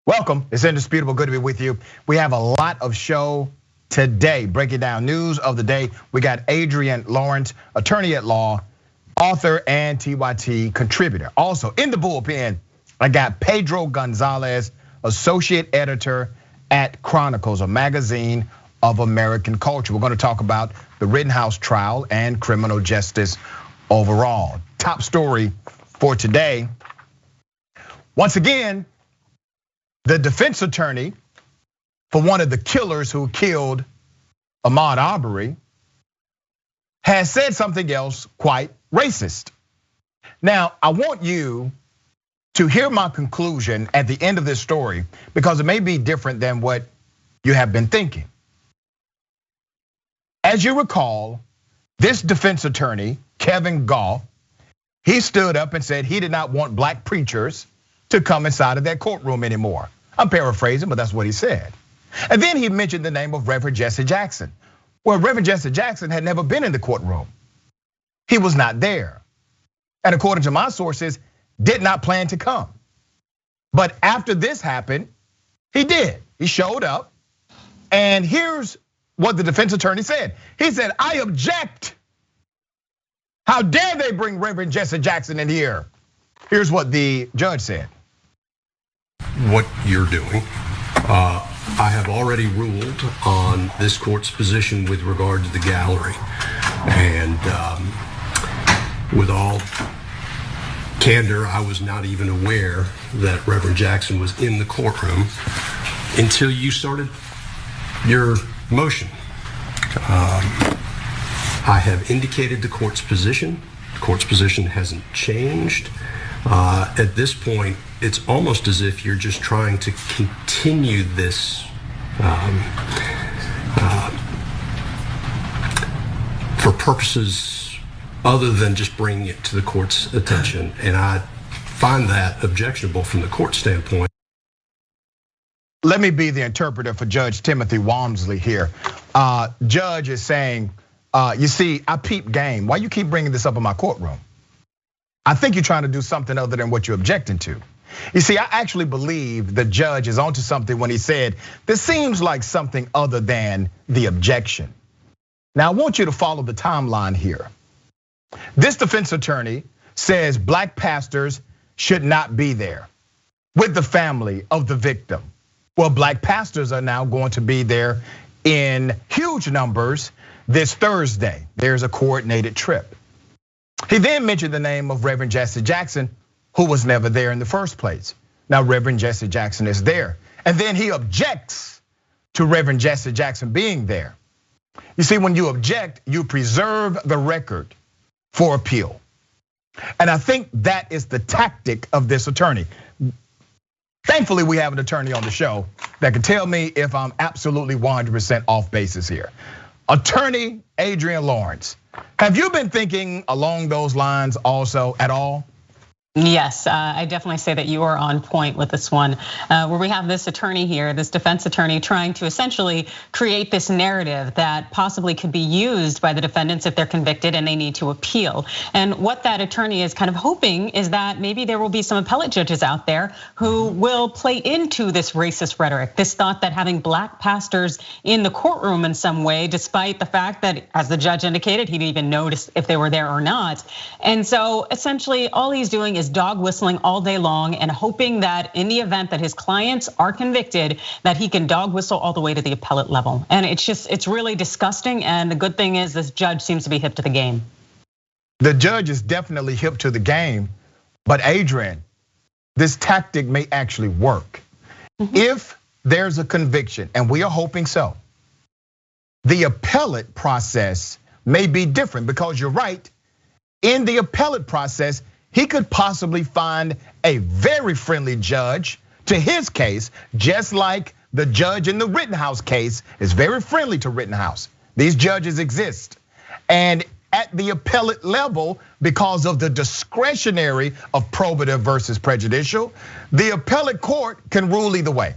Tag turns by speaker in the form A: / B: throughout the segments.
A: Welcome, it's indisputable, good to be with you. We have a lot of show today, breaking down news of the day. We got Adrienne Lawrence, attorney at law, author and TYT contributor. Also in the bullpen, I got Pedro Gonzalez, associate editor at Chronicles, a magazine of American culture. We're gonna talk about the Rittenhouse trial and criminal justice overall. Top story for today, once again, the defense attorney for one of the killers who killed Ahmaud Arbery has said something else quite racist. Now, I want you to hear my conclusion at the end of this story because it may be different than what you have been thinking. As you recall, this defense attorney, Kevin Goff, he stood up and said he did not want black preachers to come inside of that courtroom anymore. I'm paraphrasing, but that's what he said. And then he mentioned the name of Reverend Jesse Jackson. Well, Reverend Jesse Jackson had never been in the courtroom. He was not there. And according to my sources, did not plan to come. But after this happened, he did. He showed up. And here's what the defense attorney said. He said, I object. How dare they bring Reverend Jesse Jackson in here? Here's what the judge said.
B: What you're doing. I have already ruled on this court's position with regard to the gallery. And with all candor, I was not even aware that Reverend Jackson was in the courtroom until you started your motion. I have indicated the court's position. The court's position hasn't changed. At this point, it's almost as if you're just trying to continue this for purposes other than just bringing it to the court's attention. And I find that objectionable from the court standpoint.
A: Let me be the interpreter for Judge Timothy Walmsley here. Judge is saying, you see, I peep game. Why you keep bringing this up in my courtroom? I think you're trying to do something other than what you're objecting to. You see, I actually believe the judge is onto something when he said, this seems like something other than the objection. Now, I want you to follow the timeline here. This defense attorney says black pastors should not be there with the family of the victim. Well, black pastors are now going to be there in huge numbers this Thursday. There's a coordinated trip. He then mentioned the name of Reverend Jesse Jackson, who was never there in the first place. Now, Reverend Jesse Jackson is there. And then he objects to Reverend Jesse Jackson being there. You see, when you object, you preserve the record for appeal. And I think that is the tactic of this attorney. Thankfully, we have an attorney on the show that can tell me if I'm absolutely 100% off basis here. Attorney Adrienne Lawrence, have you been thinking along those lines also at all?
C: Yes, I definitely say that you are on point with this one, where we have this attorney here, this defense attorney trying to essentially create this narrative that possibly could be used by the defendants if they're convicted and they need to appeal. And what that attorney is kind of hoping is that maybe there will be some appellate judges out there who will play into this racist rhetoric, this thought that having black pastors in the courtroom in some way, despite the fact that, as the judge indicated, he didn't even notice if they were there or not. And so essentially all he's doing is dog whistling all day long and hoping that in the event that his clients are convicted, that he can dog whistle all the way to the appellate level. And it's really disgusting. And the good thing is this judge seems to be hip to the game.
A: The judge is definitely hip to the game, but Adrienne, this tactic may actually work. If there's a conviction, and we are hoping so, the appellate process may be different because you're right. In the appellate process, he could possibly find a very friendly judge to his case, just like the judge in the Rittenhouse case is very friendly to Rittenhouse. These judges exist. And at the appellate level, because of the discretionary of probative versus prejudicial, the appellate court can rule either way.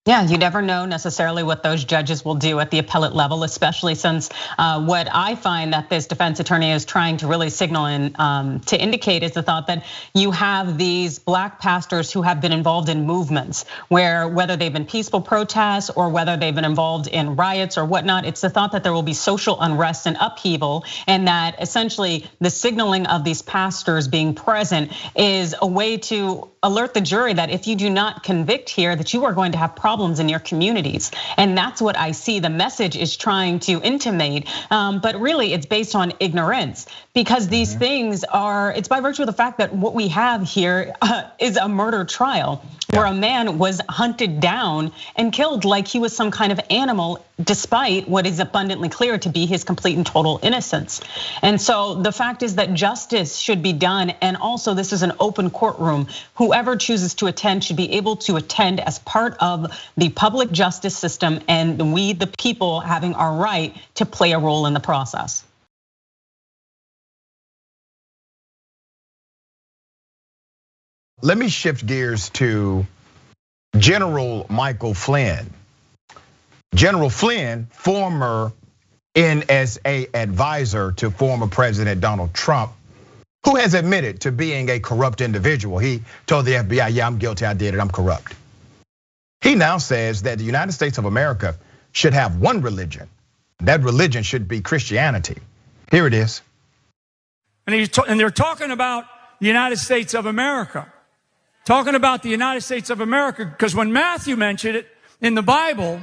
C: Yeah, you never know necessarily what those judges will do at the appellate level, especially since what I find that this defense attorney is trying to really signal and to indicate is the thought that you have these black pastors who have been involved in movements where whether they've been peaceful protests or whether they've been involved in riots or whatnot, it's the thought that there will be social unrest and upheaval, and that essentially the signaling of these pastors being present is a way to alert the jury that if you do not convict here, that you are going to have problems in your communities. And that's what I see the message is trying to intimate. But really it's based on ignorance, because these things are, it's by virtue of the fact that what we have here is a murder trial where a man was hunted down and killed like he was some kind of animal, despite what is abundantly clear to be his complete and total innocence. And so the fact is that justice should be done. And also this is an open courtroom. Whoever chooses to attend should be able to attend as part of the public justice system, and we, the people, having our right to play a role in the process.
A: Let me shift gears to General Michael Flynn. General Flynn, former NSA advisor to former President Donald Trump, who has admitted to being a corrupt individual. He told the FBI, yeah, I'm guilty, I did it, I'm corrupt. He now says that the United States of America should have one religion. That religion should be Christianity. Here it is.
D: And they're talking about the United States of America. Talking about the United States of America, because when Matthew mentioned it in the Bible,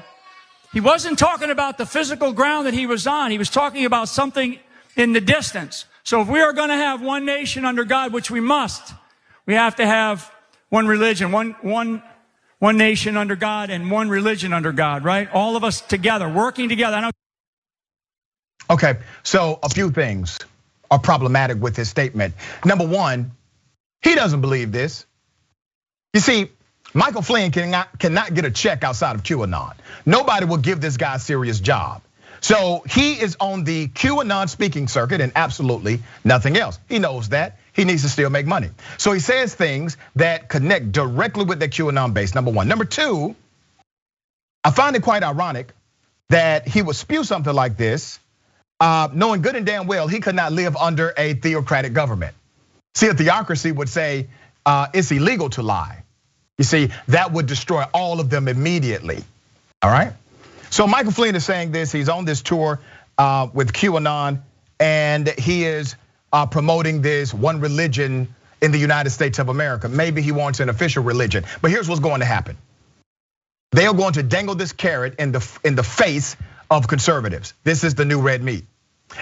D: he wasn't talking about the physical ground that he was on. He was talking about something in the distance. So if we are going to have one nation under God, which we must, we have to have one religion, one nation under God and one religion under God, right? All of us together, working together.
A: Okay, so a few things are problematic with his statement. Number one, he doesn't believe this. You see, Michael Flynn cannot get a check outside of QAnon. Nobody will give this guy a serious job. So he is on the QAnon speaking circuit and absolutely nothing else. He knows that. He needs to still make money. So he says things that connect directly with the QAnon base, number one. Number two, I find it quite ironic that he would spew something like this, knowing good and damn well he could not live under a theocratic government. See, a theocracy would say it's illegal to lie. You see, that would destroy all of them immediately, all right? So Michael Flynn is saying this, he's on this tour with QAnon, and he is promoting this one religion in the United States of America. Maybe he wants an official religion, but here's what's going to happen. They are going to dangle this carrot in the face of conservatives. This is the new red meat.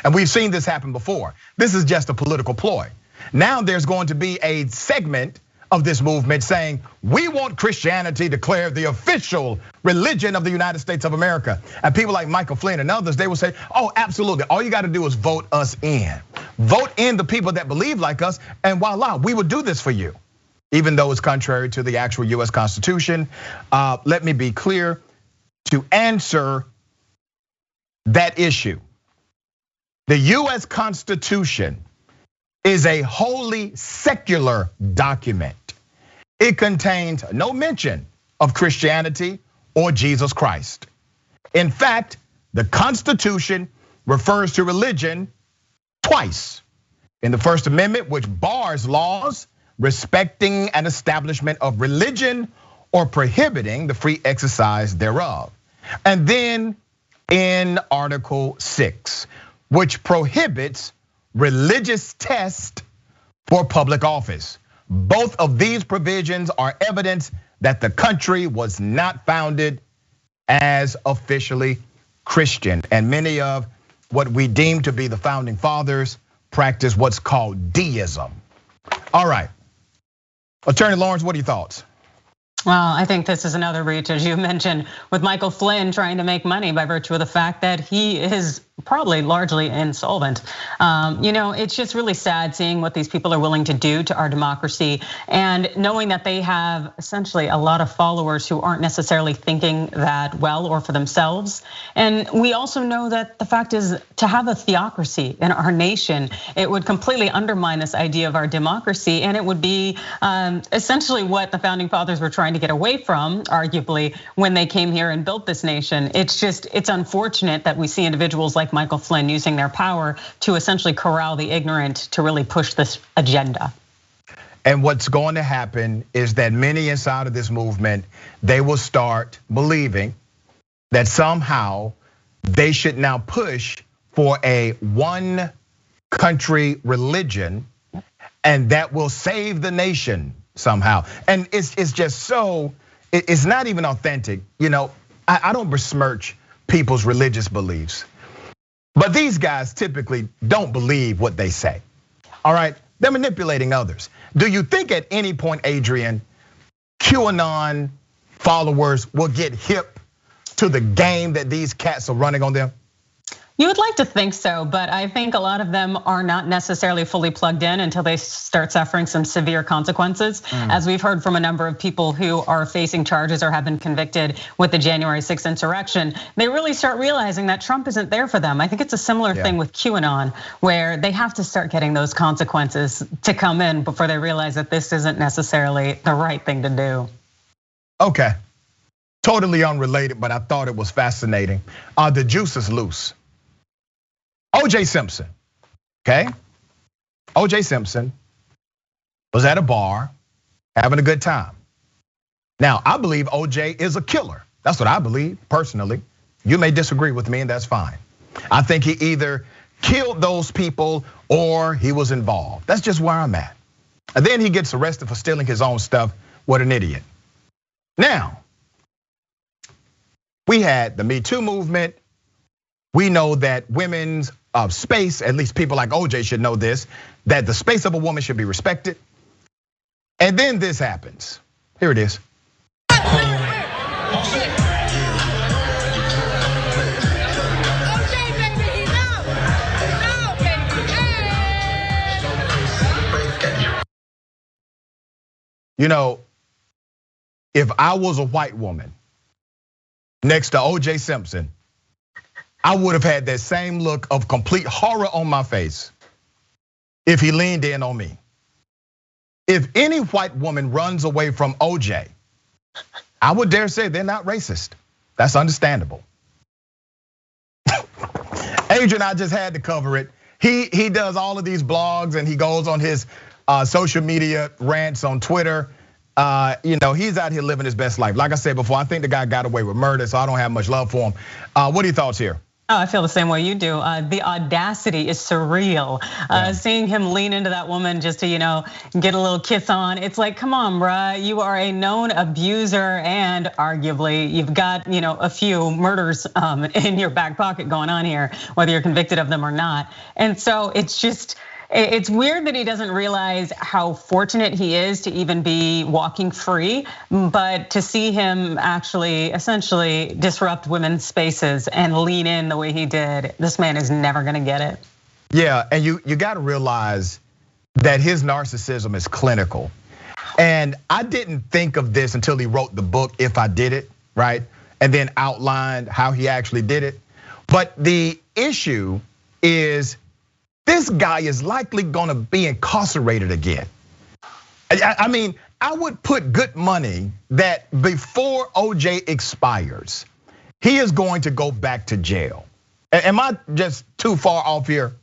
A: And we've seen this happen before. This is just a political ploy. Now there's going to be a segment of this movement saying, we want Christianity declared the official religion of the United States of America. And people like Michael Flynn and others, they will say, oh, absolutely. All you gotta do is vote us in. Vote in the people that believe like us, and voila, we will do this for you. Even though it's contrary to the actual US Constitution. Let me be clear, to answer that issue, the US Constitution is a wholly secular document. It contains no mention of Christianity or Jesus Christ. In fact, the Constitution refers to religion twice. In the First Amendment, which bars laws respecting an establishment of religion or prohibiting the free exercise thereof. And then in Article 6, which prohibits religious test for public office. Both of these provisions are evidence that the country was not founded as officially Christian. And many of what we deem to be the founding fathers practice what's called deism. All right, Attorney Lawrence, what are your thoughts?
C: Well, I think this is another reach, as you mentioned, with Michael Flynn trying to make money by virtue of the fact that he is probably largely insolvent. It's just really sad seeing what these people are willing to do to our democracy, and knowing that they have essentially a lot of followers who aren't necessarily thinking that well or for themselves. And we also know that the fact is, to have a theocracy in our nation, it would completely undermine this idea of our democracy, and it would be essentially what the founding fathers were trying to get away from, arguably, when they came here and built this nation. It's unfortunate that we see individuals like Michael Flynn using their power to essentially corral the ignorant to really push this agenda.
A: And what's going to happen is that many inside of this movement, they will start believing that somehow they should now push for a one country religion, and that will save the nation somehow. And it's just so, it's not even authentic. I don't besmirch people's religious beliefs, but these guys typically don't believe what they say. All right, they're manipulating others. Do you think at any point, Adrienne, QAnon followers will get hip to the game that these cats are running on them?
C: You would like to think so, but I think a lot of them are not necessarily fully plugged in until they start suffering some severe consequences. As we've heard from a number of people who are facing charges or have been convicted with the January 6th insurrection, they really start realizing that Trump isn't there for them. I think it's a similar thing with QAnon, where they have to start getting those consequences to come in before they realize that this isn't necessarily the right thing to do.
A: Okay, totally unrelated, but I thought it was fascinating. The juice is loose. OJ Simpson, okay? OJ Simpson was at a bar having a good time. Now, I believe OJ is a killer. That's what I believe personally. You may disagree with me, and that's fine. I think he either killed those people or he was involved. That's just where I'm at. And then he gets arrested for stealing his own stuff. What an idiot. Now, we had the Me Too movement. We know that women's space, at least people like OJ should know this, that the space of a woman should be respected. And then this happens. Here it is. If I was a white woman next to OJ Simpson, I would have had that same look of complete horror on my face if he leaned in on me. If any white woman runs away from OJ, I would dare say they're not racist. That's understandable. Adrienne, I just had to cover it. He does all of these blogs and he goes on his social media rants on Twitter. He's out here living his best life. Like I said before, I think the guy got away with murder, so I don't have much love for him. What are your thoughts here?
C: Oh, I feel the same way you do. The audacity is surreal. Seeing him lean into that woman just to, get a little kiss on. It's like, come on, bruh. You are a known abuser, and arguably you've got, a few murders in your back pocket going on here, whether you're convicted of them or not. And so it's weird that he doesn't realize how fortunate he is to even be walking free, but to see him actually essentially disrupt women's spaces and lean in the way he did, this man is never gonna get it.
A: Yeah, and you gotta realize that his narcissism is clinical. And I didn't think of this until he wrote the book, If I Did It, right? And then outlined how he actually did it. But the issue is, this guy is likely gonna be incarcerated again. I mean, I would put good money that before OJ expires, he is going to go back to jail. Am I just too far off here?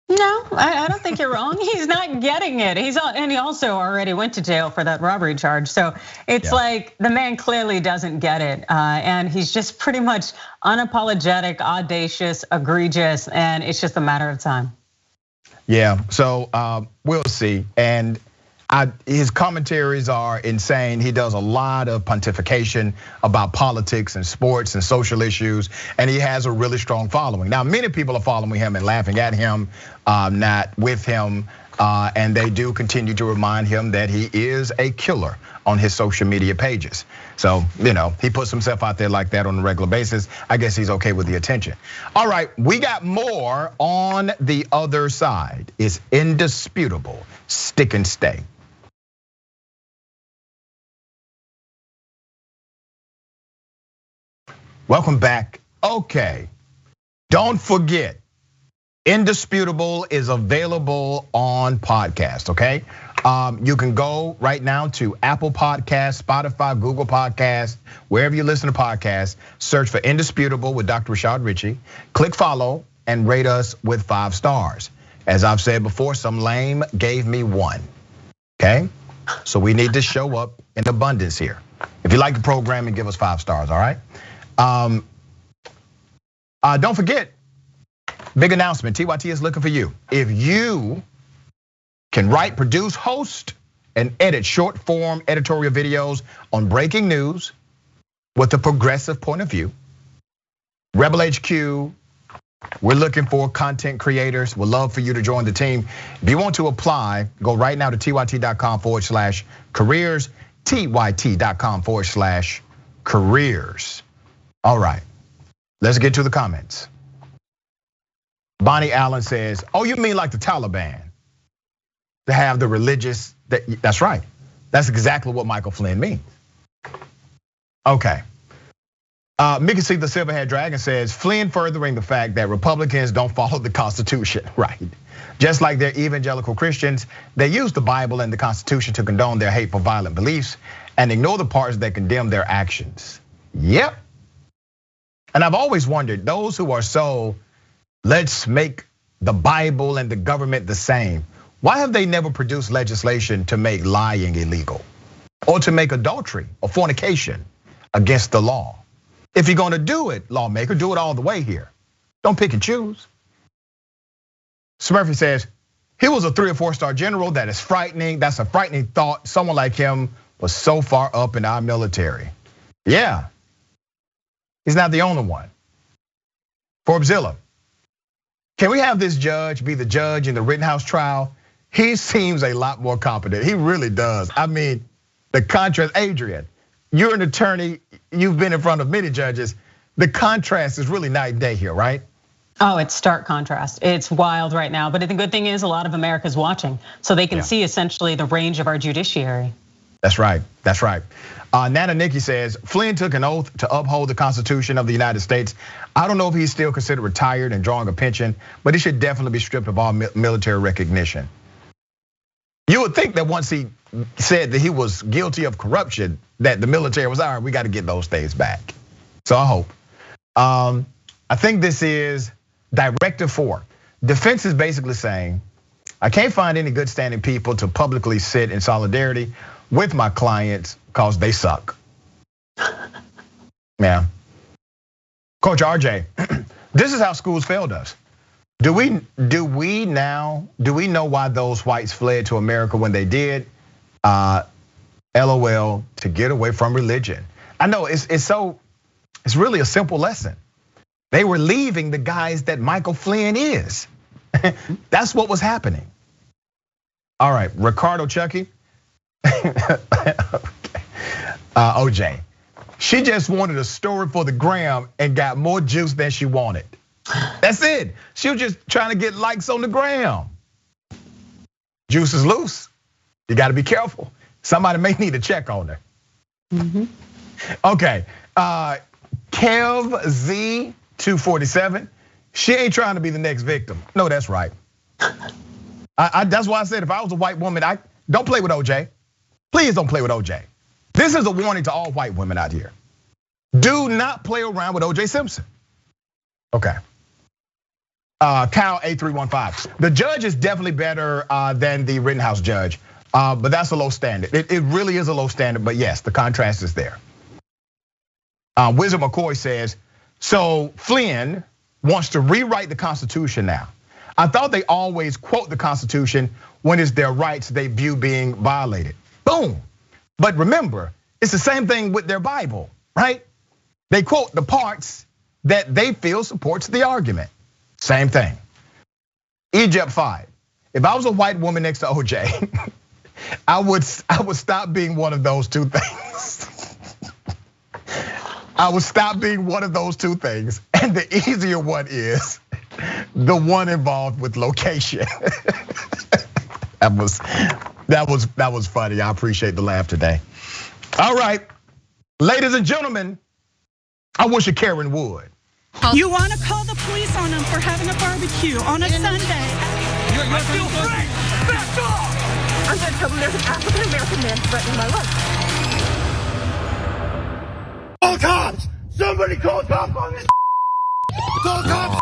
C: No, I don't think you're wrong. He's not getting it. And he also already went to jail for that robbery charge. So it's like the man clearly doesn't get it. And he's just pretty much unapologetic, audacious, egregious, and it's just a matter of time.
A: Yeah, so we'll see. And his commentaries are insane. He does a lot of pontification about politics and sports and social issues, and he has a really strong following. Now, many people are following him and laughing at him, not with him. And they do continue to remind him that he is a killer on his social media pages. So, he puts himself out there like that on a regular basis. I guess he's okay with the attention. All right, we got more on the other side. It's indisputable. Stick and stay. Welcome back. Okay, don't forget, Indisputable is available on podcast, okay? You can go right now to Apple Podcasts, Spotify, Google Podcasts, wherever you listen to podcasts, search for Indisputable with Dr. Rashad Ritchie, click follow and rate us with 5 stars. As I've said before, some lame gave me 1, okay? So we need to show up in abundance here. If you like the program, and give us 5 stars, all right? Don't forget, big announcement, TYT is looking for you. If you can write, produce, host, and edit short form editorial videos on breaking news with a progressive point of view, Rebel HQ, we're looking for content creators. We'd love for you to join the team. If you want to apply, go right now to tyt.com/careers, tyt.com/careers. All right, let's get to the comments. Bonnie Allen says, oh, you mean like the Taliban? To have the religious, that's right. That's exactly what Michael Flynn means. Okay. Mickey C. the Silverhead Dragon says, Flynn furthering the fact that Republicans don't follow the Constitution, right? Just like they're evangelical Christians, they use the Bible and the Constitution to condone their hateful, violent beliefs and ignore the parts that condemn their actions. Yep. And I've always wondered, those who are so, let's make the Bible and the government the same, why have they never produced legislation to make lying illegal or to make adultery or fornication against the law? If you're gonna do it, lawmaker, do it all the way here. Don't pick and choose. Smurfy says, he was a 3 or 4-star general. That is frightening. That's a frightening thought. Someone like him was so far up in our military. Yeah, he's not the only one. Forbesilla, can we have this judge be the judge in the Rittenhouse trial? He seems a lot more competent. He really does. I mean, the contrast, Adrienne, you're an attorney, you've been in front of many judges. The contrast is really night and day here, right?
C: Oh, it's stark contrast. It's wild right now. But the good thing is a lot of America's watching, so they can see essentially the range of our judiciary.
A: That's right, that's right. Nana Nikki says, Flynn took an oath to uphold the Constitution of the United States. I don't know if he's still considered retired and drawing a pension, but he should definitely be stripped of all military recognition. You would think that once he said that he was guilty of corruption, that the military was, all right, we got to get those things back. So I hope. I think this is Directive 4. Defense is basically saying, I can't find any good standing people to publicly sit in solidarity with my clients because they suck. Yeah. Coach RJ, this is how schools failed us. Do we know why those whites fled to America when they did? LOL, to get away from religion. I know it's really a simple lesson. They were leaving the guys that Michael Flynn is. That's what was happening. All right, Ricardo Chucky. OJ, she just wanted a story for the gram and got more juice than she wanted. That's it. She was just trying to get likes on the gram. Juice is loose. You got to be careful. Somebody may need to check on her. Okay, Kev Z 247. She ain't trying to be the next victim. No, that's right. That's why I said if I was a white woman, I don't play with OJ. Please don't play with OJ. This is a warning to all white women out here. Do not play around with OJ Simpson. Okay. Kyle A315. The judge is definitely better than the Rittenhouse judge, but that's a low standard. It really is a low standard, but yes, the contrast is there. Wizard McCoy says, so Flynn wants to rewrite the Constitution now. I thought they always quote the Constitution when it's their rights they view being violated. Boom. But remember, it's the same thing with their Bible, right? They quote the parts that they feel supports the argument. Same thing. Egypt 5. if I was a white woman next to OJ, I would stop being one of those two things. I would stop being one of those two things. And the easier one is the one involved with location. That was funny. I appreciate the laugh today. All right, ladies and gentlemen, I wish a Karen would.
E: You want to call the police on them for having a barbecue on a Sunday?
F: You're still free. Back off! I'm going to tell them there's an African-American man threatening my life.
G: Call cops! Somebody call cops on this. Call cops!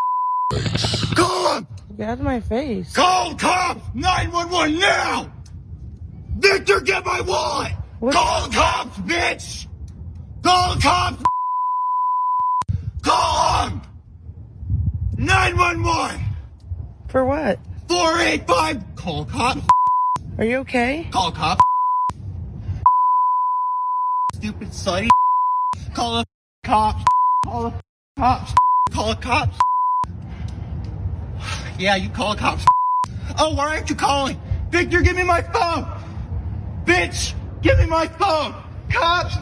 G: Call them!
E: Get out of my face.
G: Call cops! 911 now! Victor, get my wallet!
E: What?
G: Call cops, bitch! Call cops! Call them! 911!
E: For what?
G: 485! Call cops!
E: Are you okay?
G: Call cops! Stupid slutty! Call the cops! Call the cops! Call the cops! Yeah, you call the cops. Oh, why aren't you calling? Victor, give me my phone! Bitch, give me my phone! Cops!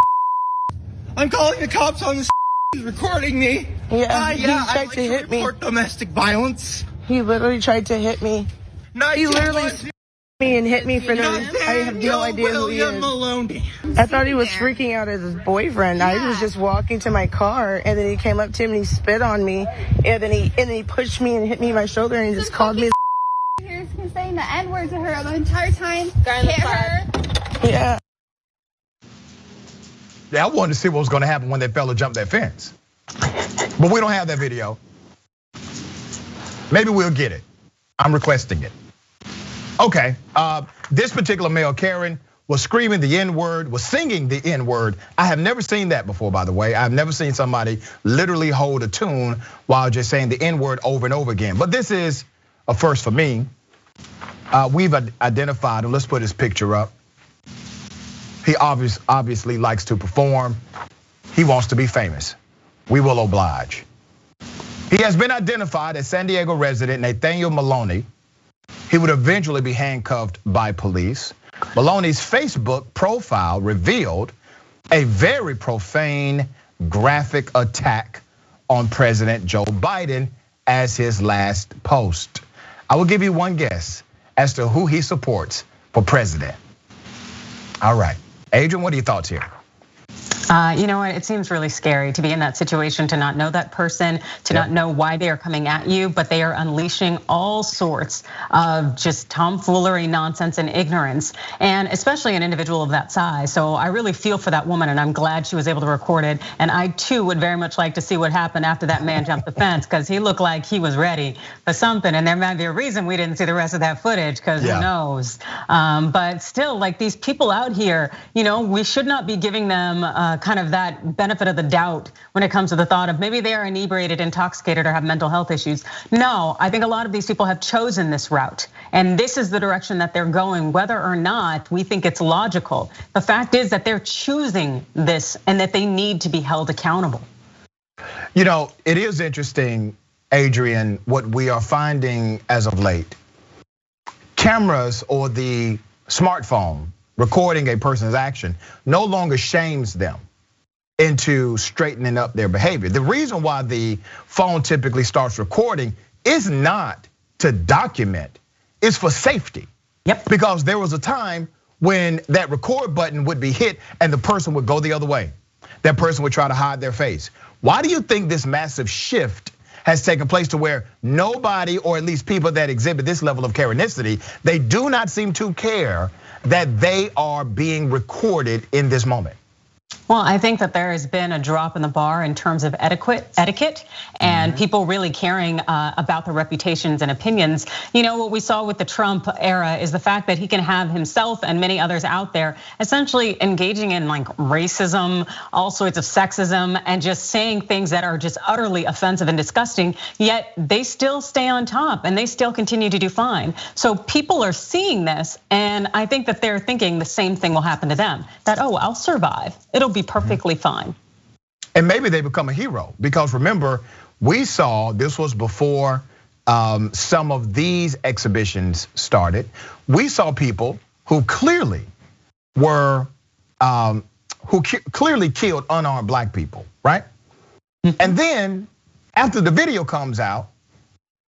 G: I'm calling the cops on this. He's recording me.
E: Yeah, he
G: I
E: tried
G: like
E: to hit me.
G: report domestic violence.
E: He literally tried to hit me. He literally me and hit me for no reason. I have no idea who he is.
G: Maloney.
E: I thought he was freaking out as his boyfriend. I was just walking to my car, and then he came up to him and he spit on me, and then he pushed me and hit me in my shoulder, and he just called me.
H: Here's him saying the N-word to her the entire time. Hit her.
E: Yeah.
A: Yeah, I wanted to see what was gonna happen when that fella jumped that fence. But we don't have that video. Maybe we'll get it. I'm requesting it. Okay, this particular male, Karen, was screaming the N-word, was singing the N-word. I have never seen that before, by the way. I've never seen somebody literally hold a tune while just saying the N-word over and over again. But this is a first for me. We've identified him. Let's put his picture up. He obviously likes to perform. He wants to be famous. We will oblige. He has been identified as San Diego resident Nathaniel Maloney. He would eventually be handcuffed by police. Maloney's Facebook profile revealed a very profane, graphic attack on President Joe Biden as his last post. I will give you one guess as to who he supports for president. All right, Adrienne, what are your thoughts here?
C: You know what, it seems really scary to be in that situation, to not know that person, to not know why they are coming at you, but they are unleashing all sorts of just tomfoolery, nonsense, and ignorance, and especially an individual of that size. So I really feel for that woman, and I'm glad she was able to record it. And I too would very much like to see what happened after that man jumped the fence, because he looked like he was ready for something. And there might be a reason we didn't see the rest of that footage, because who knows? But still, like, these people out here, we should not be giving them kind of that benefit of the doubt when it comes to the thought of maybe they are inebriated, intoxicated, or have mental health issues. No, I think a lot of these people have chosen this route, and this is the direction that they're going, whether or not we think it's logical. The fact is that they're choosing this and that they need to be held accountable.
A: It is interesting, Adrienne, what we are finding as of late. Cameras or the smartphone recording a person's action no longer shames them into straightening up their behavior. The reason why the phone typically starts recording is not to document, it's for safety. Because there was a time when that record button would be hit and the person would go the other way. That person would try to hide their face. Why do you think this massive shift has taken place to where nobody, or at least people that exhibit this level of Karenicity, they do not seem to care that they are being recorded in this moment?
C: Well, I think that there has been a drop in the bar in terms of etiquette and people really caring about their reputations and opinions. What we saw with the Trump era is the fact that he can have himself and many others out there essentially engaging in like racism, all sorts of sexism, and just saying things that are just utterly offensive and disgusting, yet they still stay on top and they still continue to do fine. So people are seeing this, and I think that they're thinking the same thing will happen to them, that, oh, I'll survive. It'll be perfectly fine.
A: And maybe they become a hero, because remember, we saw this was before some of these exhibitions started, we saw people who clearly were, who clearly killed unarmed black people, right? And then after the video comes out,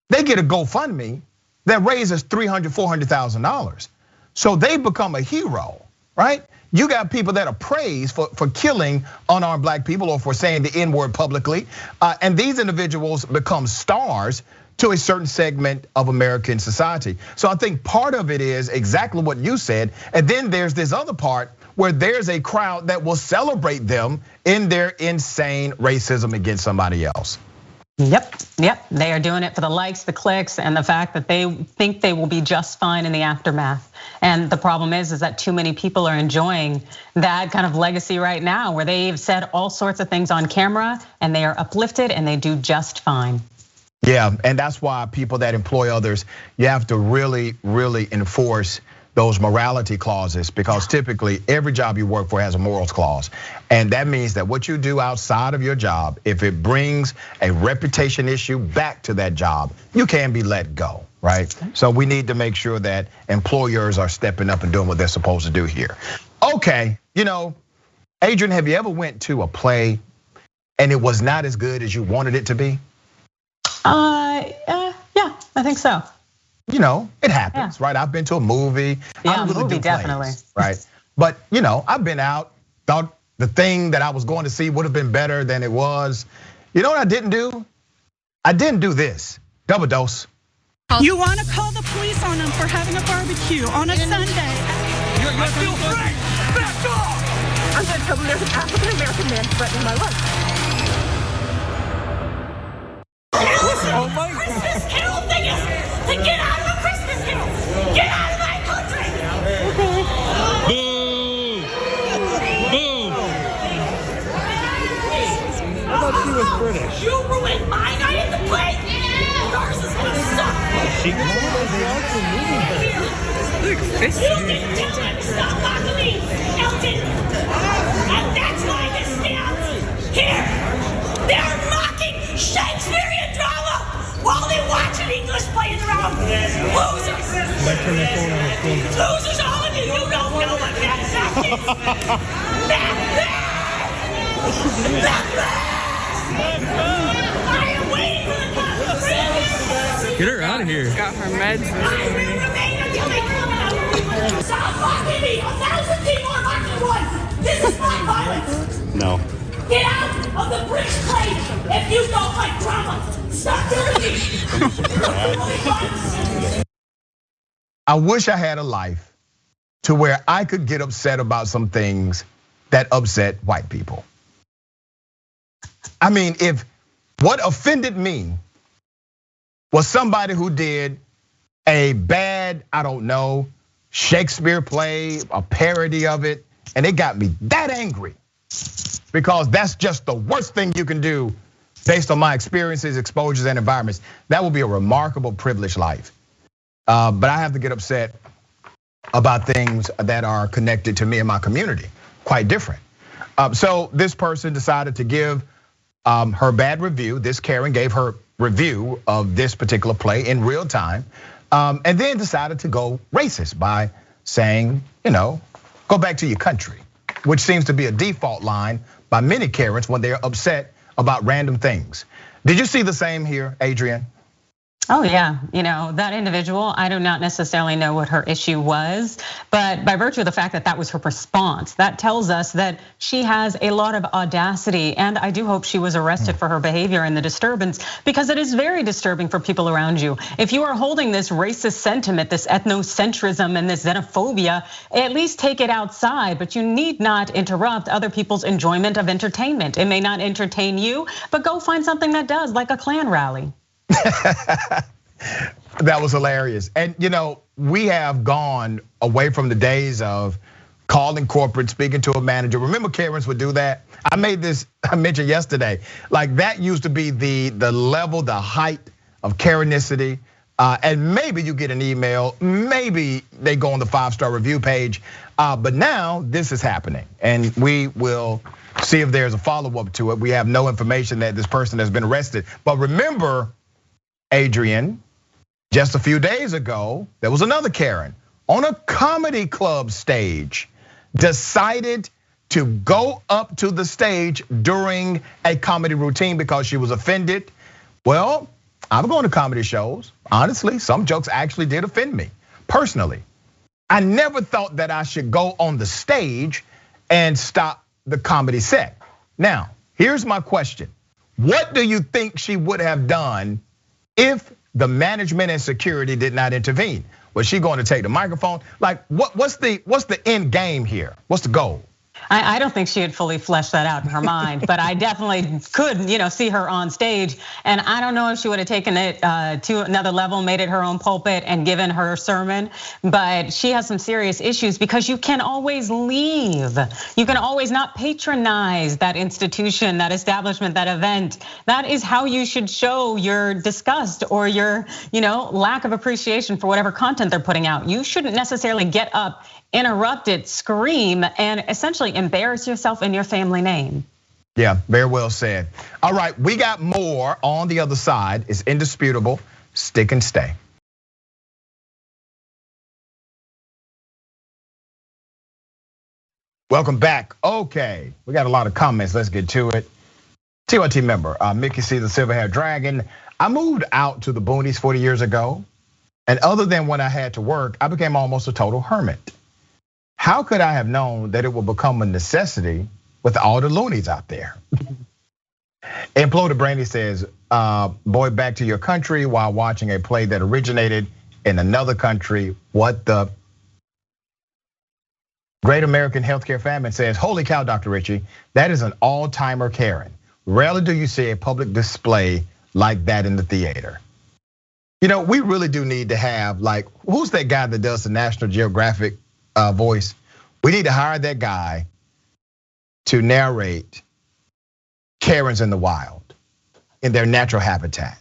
A: they get a GoFundMe that raises $300,000, $400,000. So they become a hero, right? You got people that are praised for killing unarmed black people or for saying the N-word publicly. And these individuals become stars to a certain segment of American society. So I think part of it is exactly what you said. And then there's this other part where there's a crowd that will celebrate them in their insane racism against somebody else.
C: Yep. They are doing it for the likes, the clicks, and the fact that they think they will be just fine in the aftermath. And the problem is that too many people are enjoying that kind of legacy right now, where they've said all sorts of things on camera and they are uplifted and they do just fine.
A: Yeah, and that's why people that employ others, you have to really, really enforce those morality clauses, because typically every job you work for has a morals clause. And that means that what you do outside of your job, if it brings a reputation issue back to that job, you can be let go, right? So we need to make sure that employers are stepping up and doing what they're supposed to do here. Okay, Adrienne, have you ever went to a play and it was not as good as you wanted it to be?
C: Yeah, I think so.
A: It happens, right? I've been to a movie.
C: Yeah,
A: I don't really
C: movie,
A: do
C: definitely.
A: plays, right? But I've been out, thought the thing that I was going to see would have been better than it was. You know what I didn't do? I didn't do this. Double dose.
F: You want to call the police on them for having a barbecue on a Sunday?
G: You're still free! Back off!
F: I'm going to tell them there's an African-American man threatening my life.
G: Oh my God.
F: Christmas Carol thing is to get out of a Christmas Carol. Get out of my country.
G: Boo! Boo! I thought she was British.
F: You ruined my night at the play. Yours is gonna suck.
G: She also moving her.
F: You didn't tell them to stop mocking me, Elton. And that's why this stands here. They're mocking Shakespearean drama while they watch an English play in the round. Losers! Losers, all of you! You don't know what Macbeth is! Macbeth! I am waiting for the conference!
G: Get her out of here.
I: Got her meds.
F: I will remain until they come out! Stop mocking me! 1,000 people are mocking one! This is my violence!
G: No.
F: Get out of the British play if you don't like drama! Stop doing it!
A: I wish I had a life to where I could get upset about some things that upset white people. I mean, if what offended me was somebody who did a bad, I don't know, Shakespeare play, a parody of it, and it got me that angry, because that's just the worst thing you can do based on my experiences, exposures, and environments. That would be a remarkable, privileged life. But I have to get upset about things that are connected to me and my community, quite different. So this person decided to give her bad review. This Karen gave her review of this particular play in real time, and then decided to go racist by saying, go back to your country, which seems to be a default line by many Karens when they're upset about random things. Did you see the same here, Adrienne?
C: Oh yeah, that individual, I do not necessarily know what her issue was, but by virtue of the fact that that was her response, that tells us that she has a lot of audacity, and I do hope she was arrested for her behavior and the disturbance, because it is very disturbing for people around you. If you are holding this racist sentiment, this ethnocentrism and this xenophobia, at least take it outside, but you need not interrupt other people's enjoyment of entertainment. It may not entertain you, but go find something that does, like a Klan rally.
A: That was hilarious. And we have gone away from the days of calling corporate, speaking to a manager. Remember Karens would do that? I mentioned yesterday, like that used to be the level, the height of Karenicity. And maybe you get an email, maybe they go on the 5-star review page. But now this is happening, and we will see if there's a follow-up to it. We have no information that this person has been arrested. But remember, Adrienne, Just a few days ago, there was another Karen on a comedy club stage, decided to go up to the stage during a comedy routine because she was offended. Well, I'm going to comedy shows. Honestly, some jokes actually did offend me personally. I never thought that I should go on the stage and stop the comedy set. Now, here's my question. What do you think she would have done if the management and security did not intervene? Was she going to take the microphone? Like, what's the end game here? What's the goal?
C: I don't think she had fully fleshed that out in her mind, but I definitely could, see her on stage. And I don't know if she would have taken it to another level, made it her own pulpit and given her sermon. But she has some serious issues because you can always leave. You can always not patronize that institution, that establishment, that event. That is how you should show your disgust or your, lack of appreciation for whatever content they're putting out. You shouldn't necessarily get up, interrupt it, scream, and essentially embarrass yourself and your family name.
A: Yeah, very well said. All right, we got more on the other side. It's indisputable. Stick and stay. Welcome back. Okay, we got a lot of comments. Let's get to it. TYT member, Mickey C, the silver-haired dragon. I moved out to the boonies 40 years ago. And other than when I had to work, I became almost a total hermit. How could I have known that it would become a necessity with all the loonies out there? Imploder Brandy says, boy, back to your country while watching a play that originated in another country. What the? Great American Healthcare Famine says, holy cow, Dr. Richey, that is an all-timer Karen. Rarely do you see a public display like that in the theater. We really do need to have, like, who's that guy that does the National Geographic voice? We need to hire that guy to narrate Karens in the wild, in their natural habitat.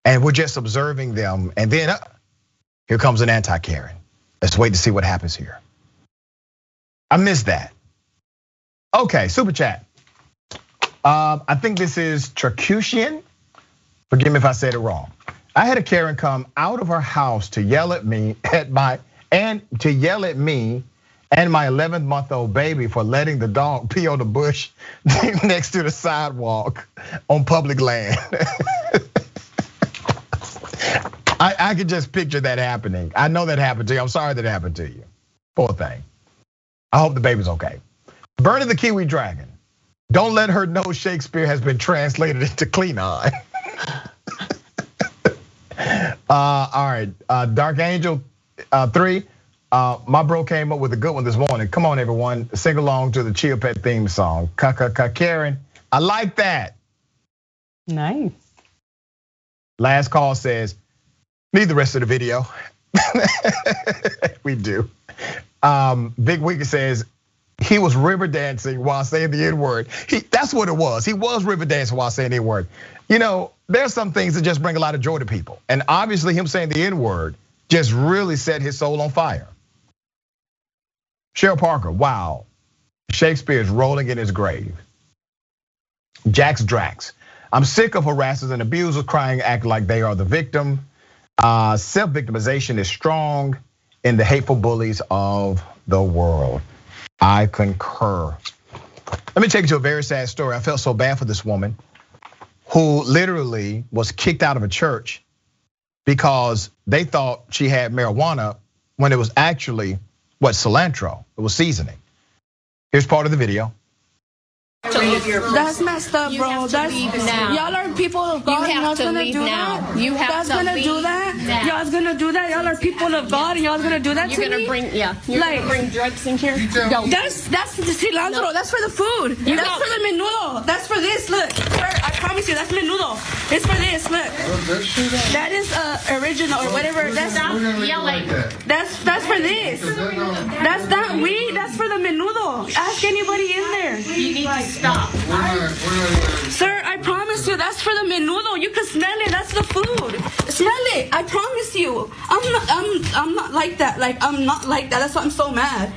A: And we're just observing them, and then here comes an anti-Karen. Let's wait to see what happens here. I missed that. Okay, super chat. I think this is Tracusian. Forgive me if I said it wrong. I had a Karen come out of her house to yell at me and my 11-month-old baby for letting the dog pee on the bush next to the sidewalk on public land. I could just picture that happening. I know that happened to you. I'm sorry that happened to you. Poor thing. I hope the baby's okay. Bernie the Kiwi Dragon. Don't let her know Shakespeare has been translated into Klingon. All right, Dark Angel 3. My bro came up with a good one this morning. Come on, everyone, sing along to the Chill Pet theme song. Karen, I like that.
C: Nice.
A: Last call says, need the rest of the video. We do. Big Wiggy says he was river dancing while saying the N-word. That's what it was. He was river dancing while saying the N-word. There's some things that just bring a lot of joy to people. And obviously him saying the N-word just really set his soul on fire. Cheryl Parker, wow. Shakespeare is rolling in his grave. Jax Drax, I'm sick of harassers and abusers crying, acting like they are the victim. Self-victimization is strong in the hateful bullies of the world. I concur. Let me take you to a very sad story. I felt so bad for this woman who literally was kicked out of a church because they thought she had marijuana when it was actually cilantro. It was seasoning. Here's part of the video.
I: That's messed up, bro. That's y'all are people of God. Y'all's gonna do that. You have to do that. Y'all's gonna do that. Y'all are people of God, and y'all's gonna do that to me. You're gonna bring drugs in here. That's the cilantro. That's for the food. That's for the menudo. That's for this. Look, sir, I promise you, that's menudo. It's for this. Look, that is original or whatever. That's yelling. That's for this. That's not weed. That's for the menudo. Ask anybody in there.
F: You need to stop.
I: Sir, I promise you, that's for the menudo. You can smell it. That's the food. Smell it. I promise you. I'm not like that. I'm not like that. That's why I'm so mad.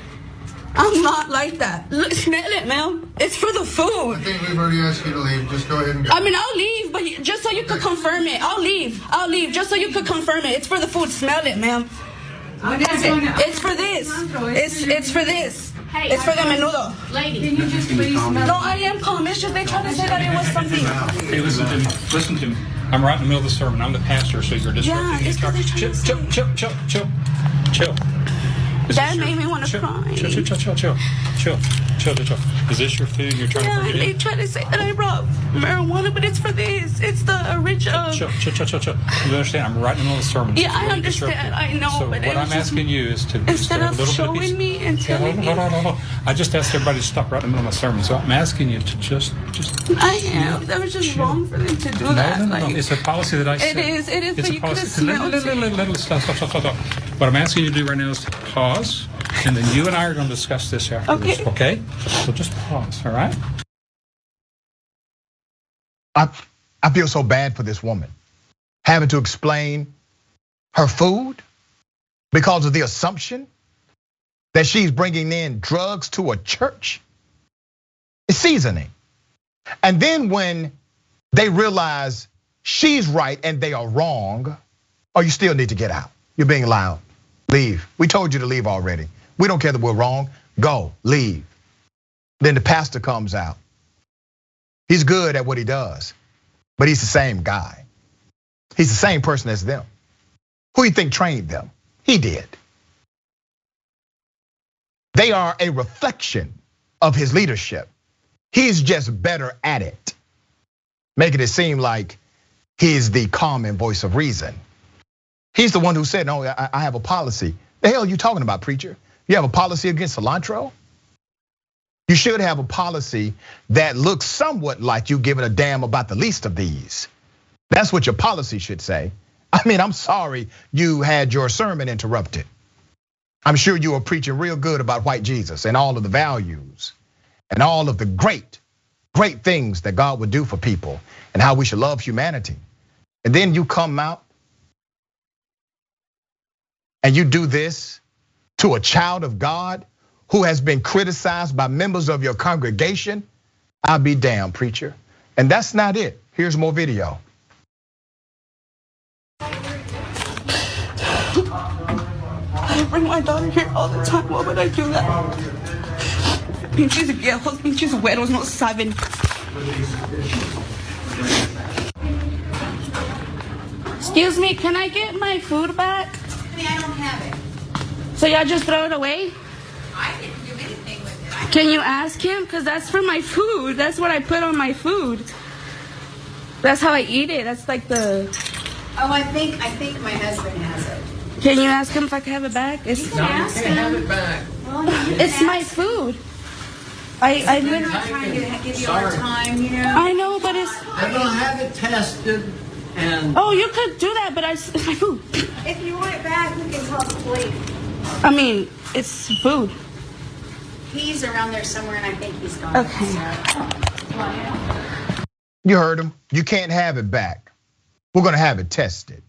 I: I'm not like that. Look, smell it, ma'am. It's for the food.
J: I think we've already asked you to leave. Just go ahead and go.
I: I mean, I'll leave, but just so you could confirm it. I'll leave, just so you could confirm it. It's for the food. Smell it, ma'am. It's for this. It's for this.
H: Hey,
I: it's for the menudo.
H: Lady, can you just please smell it?
I: No, I am calm. It's just they trying to say that it was something.
K: Hey, listen to me. Listen to me. I'm right in the middle of the sermon. I'm the pastor, so you're disrupting the instruction. Chill.
I: That made me want to cry.
K: Chill. Is this your food you're trying to bring it in?
I: They try to say that I brought marijuana, but it's for this. It's the original.
K: Chill. You understand? I'm right in the middle of the sermon.
I: Yeah, I understand. I know.
K: So
I: but
K: what I'm asking you is to
I: instead of
K: a little
I: showing
K: bit of peace.
I: me and telling me.
K: Hold on. I just asked everybody to stop right in the middle of my sermon. So I'm asking you to just.
I: I am. That was just wrong for them to do that.
K: No. It's a policy that I set.
I: It is.
K: It's
I: But
K: a
I: you could have
K: policy.
I: smelled it.
K: Stop. What I'm asking you to do right now is to pause, and then you and I are going to discuss this afterwards. Okay? So just pause. All right?
A: I feel so bad for this woman, having to explain her food because of the assumption that she's bringing in drugs to a church. It's seasoning. And then when they realize she's right and they are wrong, you still need to get out. You're being loud. Leave. We told you to leave already. We don't care that we're wrong. Go, leave. Then the pastor comes out. He's good at what he does, but he's the same guy. He's the same person as them. Who do you think trained them? He did. They are a reflection of his leadership. He's just better at it, making it seem like he's the calming voice of reason. He's the one who said, no, I have a policy. The hell are you talking about, preacher? You have a policy against cilantro? You should have a policy that looks somewhat like you giving a damn about the least of these. That's what your policy should say. I mean, I'm sorry you had your sermon interrupted. I'm sure you were preaching real good about white Jesus and all of the values and all of the great things that God would do for people and how we should love humanity. And then you come out and you do this to a child of God who has been criticized by members of your congregation. I'll be damned, preacher. And that's not it. Here's more video.
I: I bring my daughter here all the time. Why would I do that? Pinches viejos, pinches güeros no saben. Excuse me, can I get my food back?
L: I don't have it.
I: So y'all just throw it away?
L: I didn't do anything with it.
I: Can you ask him? Because that's for my food. That's what I put on my food. That's how I eat it. That's like the...
L: Oh, I think my husband has it.
I: Can you ask him if I can have it back?
L: You can ask him. Have it back. Well,
I: it's my food. I
L: literally trying to give you our time, you know.
I: I know, but it's...
M: I'm gonna have it tested and...
I: Oh, you could do that, but it's my food.
L: If you want it back, we can call the police.
I: I mean, it's food.
L: He's around there somewhere, and I think he's gone.
I: Okay.
A: You heard him. You can't have it back. We're gonna have it tested.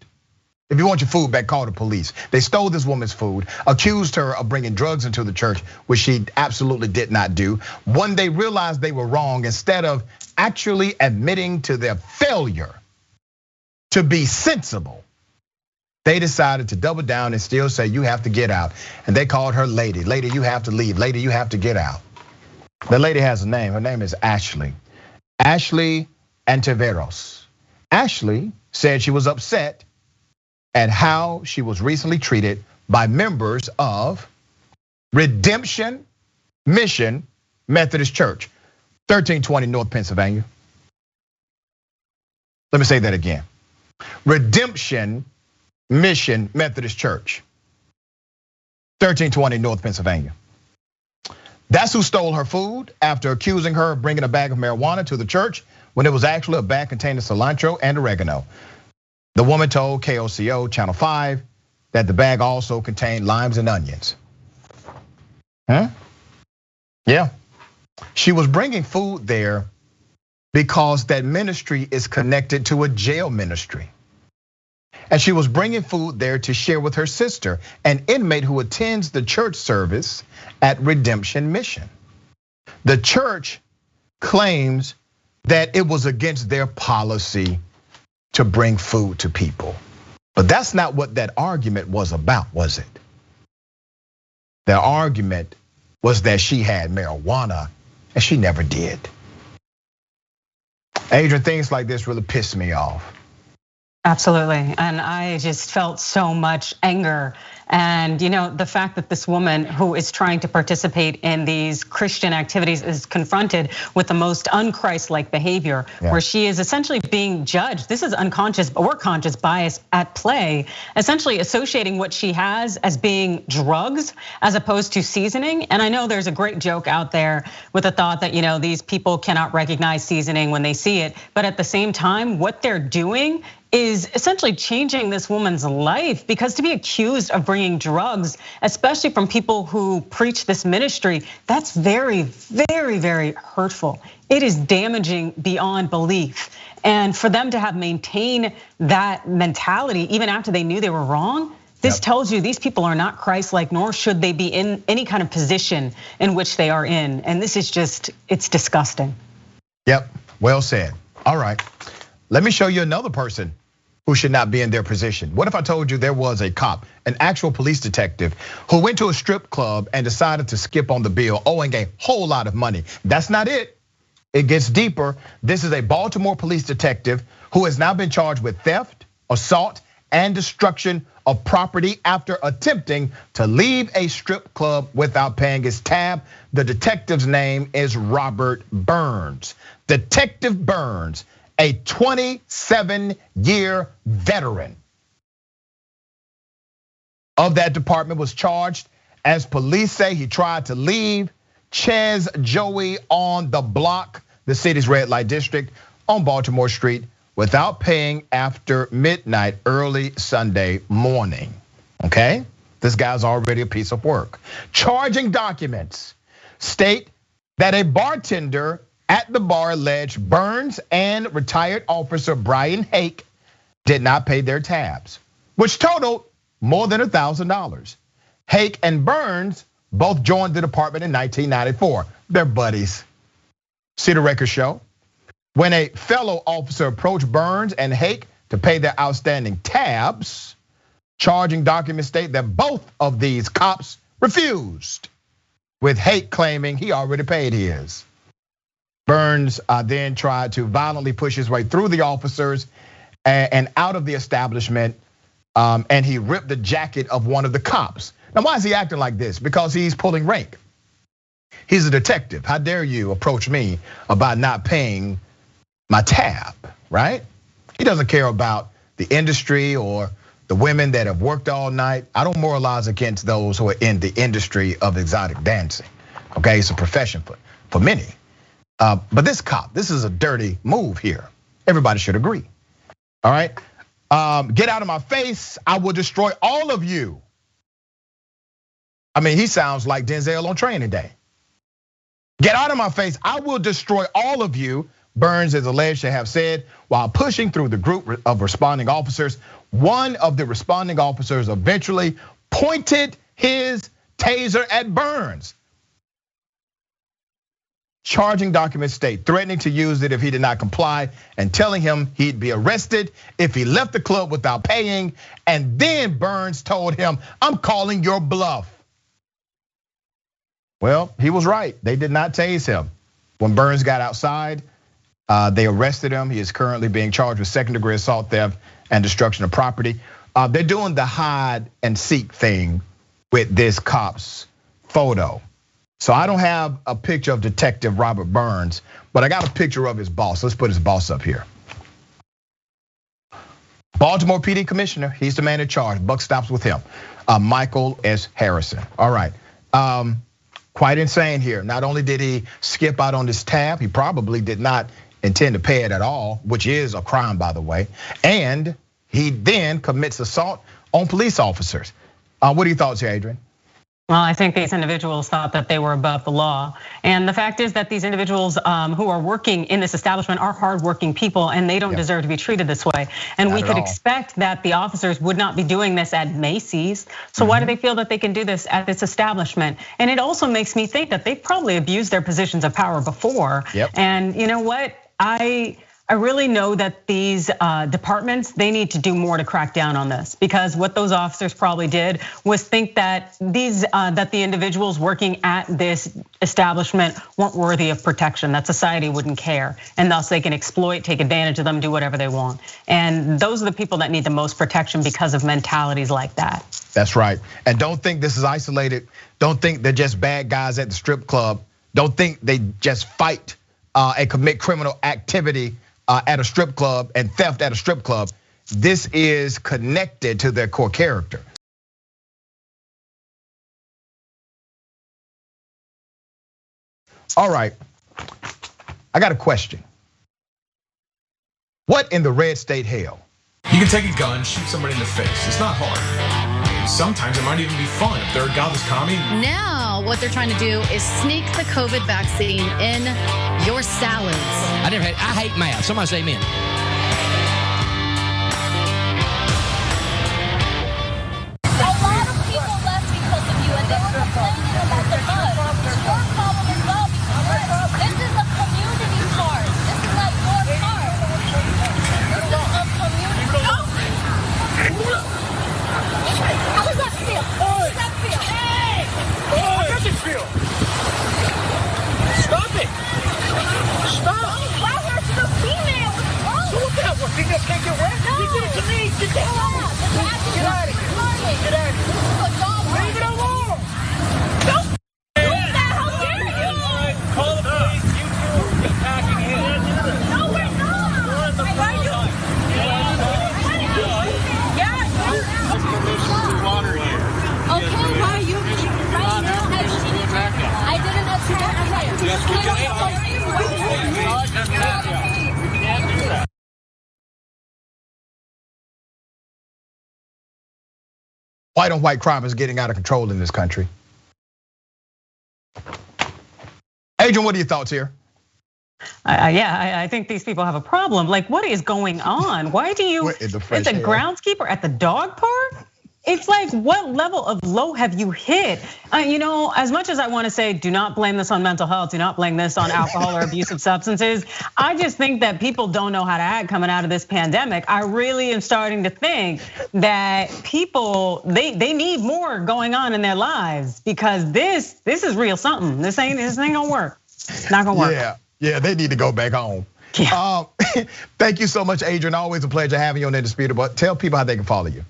A: If you want your food back, call the police. They stole this woman's food, accused her of bringing drugs into the church, which she absolutely did not do. When they realized they were wrong, instead of actually admitting to their failure to be sensible, they decided to double down and still say, you have to get out. And they called her lady. Lady, you have to leave. Lady, you have to get out. The lady has a name. Her name is Ashley. Ashley Antiveros. Ashley said she was upset at how she was recently treated by members of Redemption Mission Methodist Church, 1320 North Pennsylvania. Let me say that again. Redemption Mission Methodist Church, 1320 North Pennsylvania. That's who stole her food after accusing her of bringing a bag of marijuana to the church when it was actually a bag containing cilantro and oregano. The woman told KOCO Channel 5 that the bag also contained limes and onions. Yeah. She was bringing food there because that ministry is connected to a jail ministry. And she was bringing food there to share with her sister, an inmate who attends the church service at Redemption Mission. The church claims that it was against their policy to bring food to people. But that's not what that argument was about, was it? The argument was that she had marijuana and she never did. Adrienne, things like this really piss me off.
C: Absolutely, and I just felt so much anger. And the fact that this woman who is trying to participate in these Christian activities is confronted with the most un-Christ-like behavior, where she is essentially being judged. This is unconscious or conscious bias at play, essentially associating what she has as being drugs as opposed to seasoning. And I know there's a great joke out there with the thought that these people cannot recognize seasoning when they see it, but at the same time, what they're doing is essentially changing this woman's life, because to be accused of bringing drugs, especially from people who preach this ministry, that's very, very, very hurtful. It is damaging beyond belief. And for them to have maintained that mentality even after they knew they were wrong, this tells you these people are not Christ-like, nor should they be in any kind of position in which they are in. And this is just, it's disgusting.
A: Yep, well said. All right, let me show you another person who should not be in their position. What if I told you there was a cop, an actual police detective, who went to a strip club and decided to skip on the bill, owing a whole lot of money? That's not it. It gets deeper. This is a Baltimore police detective who has now been charged with theft, assault, and destruction of property after attempting to leave a strip club without paying his tab. The detective's name is Robert Burns. Detective Burns, a 27-year veteran of that department, was charged as police say he tried to leave Ches Joey on the block, the city's red light district on Baltimore Street, without paying after midnight early Sunday morning. Okay, this guy's already a piece of work. Charging documents state that a bartender at the bar alleged Burns and retired officer Brian Hake did not pay their tabs, which totaled more than $1,000. Hake and Burns both joined the department in 1994. They're buddies. See the record show? When a fellow officer approached Burns and Hake to pay their outstanding tabs, charging documents state that both of these cops refused, with Hake claiming he already paid his. Burns then tried to violently push his way through the officers and out of the establishment, and he ripped the jacket of one of the cops. Now, why is he acting like this? Because he's pulling rank. He's a detective. How dare you approach me about not paying my tab, right? He doesn't care about the industry or the women that have worked all night. I don't moralize against those who are in the industry of exotic dancing. Okay, it's a profession for many. But this cop, this is a dirty move here. Everybody should agree. All right, get out of my face. I will destroy all of you. I mean, he sounds like Denzel on Training Day. Get out of my face. I will destroy all of you. Burns is alleged to have said while pushing through the group of responding officers. One of the responding officers eventually pointed his taser at Burns. Charging documents state, threatening to use it if he did not comply and telling him he'd be arrested if he left the club without paying. And then Burns told him, "I'm calling your bluff." Well, he was right. They did not tase him. When Burns got outside, they arrested him. He is currently being charged with second-degree assault, theft, and destruction of property. They're doing the hide and seek thing with this cop's photo. So I don't have a picture of Detective Robert Burns, but I got a picture of his boss. Let's put his boss up here. Baltimore PD commissioner, he's the man in charge. Buck stops with him. Michael S. Harrison. All right, quite insane here. Not only did he skip out on this tab, he probably did not intend to pay it at all, which is a crime, by the way. And he then commits assault on police officers. What are your thoughts here, Adrienne?
C: Well, I think these individuals thought that they were above the law. And the fact is that these individuals who are working in this establishment are hardworking people, and they don't deserve to be treated this way. And we could expect that the officers would not be doing this at Macy's. So why do they feel that they can do this at this establishment? And it also makes me think that they've probably abused their positions of power before. And you know what? I really know that these departments, they need to do more to crack down on this, because what those officers probably did was think that that the individuals working at this establishment weren't worthy of protection, that society wouldn't care, and thus they can exploit, take advantage of them, do whatever they want. And those are the people that need the most protection because of mentalities like that. That's right. And don't think this is isolated. Don't think they're just bad guys at the strip club. Don't think they just fight and commit criminal activity at a strip club and theft at a strip club. This is connected to their core character. All right, I got a question. What in the red state hell?
N: You can take a gun, shoot somebody in the face. It's not hard. Sometimes it might even be fun if they're a godless commie.
O: Now, what they're trying to do is sneak the COVID vaccine in your salads.
P: I hate math. Somebody say amen.
H: A lot of people left because of you, and they were complaining about the mud. It's your problem as well, because this is a community park. This is not your park. This is a community park. How does that feel? How does that feel? Hey!
G: How does it feel? Stop it! Stop!
H: Why hurt the female? What's wrong?
G: So what the hell? What, females can't get wet?
H: No.
G: You did it to me! Get the hell out! Get out of here! Get out of here!
H: This is a dog.
G: Leave it alone!
H: Don't do that! How dare you?
G: Call the police! You two are attacking him!
H: No, we're not!
G: We're in the front line! Water here.
H: Okay, why are you right now? I didn't attack you.
G: Yes, we can't do that.
A: White on white crime is getting out of control in this country. Adrienne, what are your thoughts here?
C: I think these people have a problem. Like, what is going on? Why do you, it's a groundskeeper at the dog park? It's like, what level of low have you hit? You know, as much as I wanna say, do not blame this on mental health, do not blame this on alcohol or abusive substances, I just think that people don't know how to act coming out of this pandemic. I really am starting to think that people, they need more going on in their lives, because this is real something. This ain't gonna work. It's not gonna work.
A: Yeah, they need to go back home. Thank you so much, Adrienne. Always a pleasure having you on Indisputable. Tell people how they can follow you.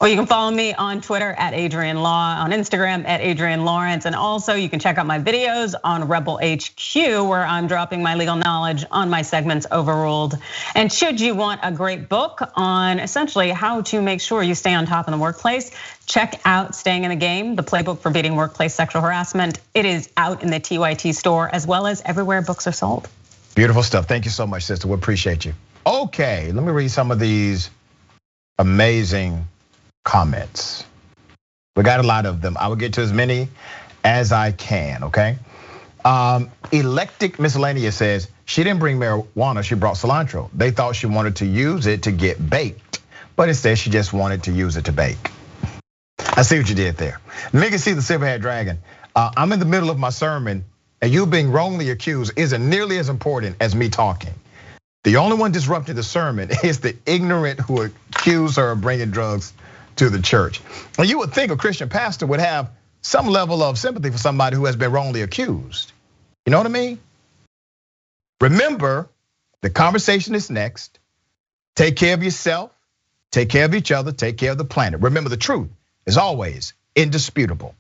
C: Well, you can follow me on Twitter at Adrienne Law, on Instagram at Adrienne Lawrence, and also you can check out my videos on Rebel HQ, where I'm dropping my legal knowledge on my segments Overruled. And should you want a great book on essentially how to make sure you stay on top in the workplace, check out Staying in the Game, the playbook for beating workplace sexual harassment. It is out in the TYT store as well as everywhere books are sold.
A: Beautiful stuff. Thank you so much, sister. We appreciate you. Okay, let me read some of these amazing comments. We got a lot of them. I will get to as many as I can, okay? Electric Miscellaneous says, she didn't bring marijuana, she brought cilantro. They thought she wanted to use it to get baked, but instead she just wanted to use it to bake. I see what you did there. Nigga see the silver-haired dragon. I'm in the middle of my sermon, and you being wrongly accused isn't nearly as important as me talking. The only one disrupting the sermon is the ignorant who accused her of bringing drugs to the church. And you would think a Christian pastor would have some level of sympathy for somebody who has been wrongly accused. You know what I mean? Remember, the conversation is next. Take care of yourself, take care of each other, take care of the planet. Remember, the truth is always indisputable.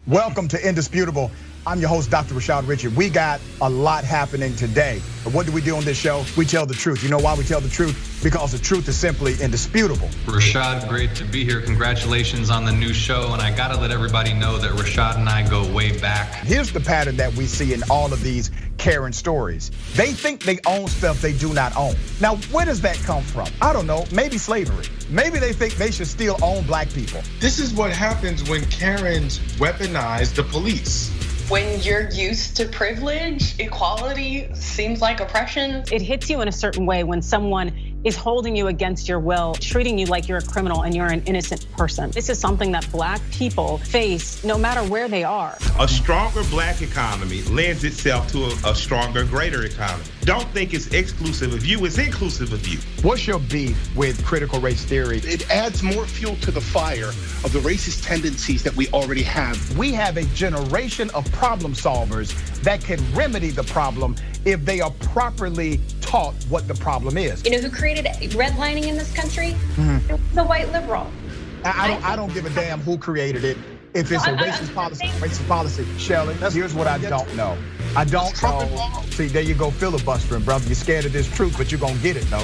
A: Welcome to Indisputable. I'm your host, Dr. Rashad Richard. We got a lot happening today. But what do we do on this show? We tell the truth. You know why we tell the truth? Because the truth is simply indisputable.
Q: Rashad, great to be here. Congratulations on the new show. And I gotta let everybody know that Rashad and I go way back.
A: Here's the pattern that we see in all of these Karen stories. They think they own stuff they do not own. Now, where does that come from? I don't know, maybe slavery. Maybe they think they should still own black people.
R: This is what happens when Karens weaponize the police.
S: When you're used to privilege, equality seems like oppression.
C: It hits you in a certain way when someone is holding you against your will, treating you like you're a criminal and you're an innocent person. This is something that black people face no matter where they are.
T: A stronger black economy lends itself to a stronger, greater economy. Don't think it's exclusive of you, it's inclusive of you.
A: What's your beef with critical race theory?
U: It adds more fuel to the fire of the racist tendencies that we already have.
A: We have a generation of problem solvers that can remedy the problem if they are properly taught what the problem is.
V: You know who created redlining in this country? It was a white liberal.
A: I don't give a damn who created it. If it's a racist policy, Shelley, here's what I don't know. I don't know. See, there you go filibustering, brother. You're scared of this truth, but you're gonna get it, though.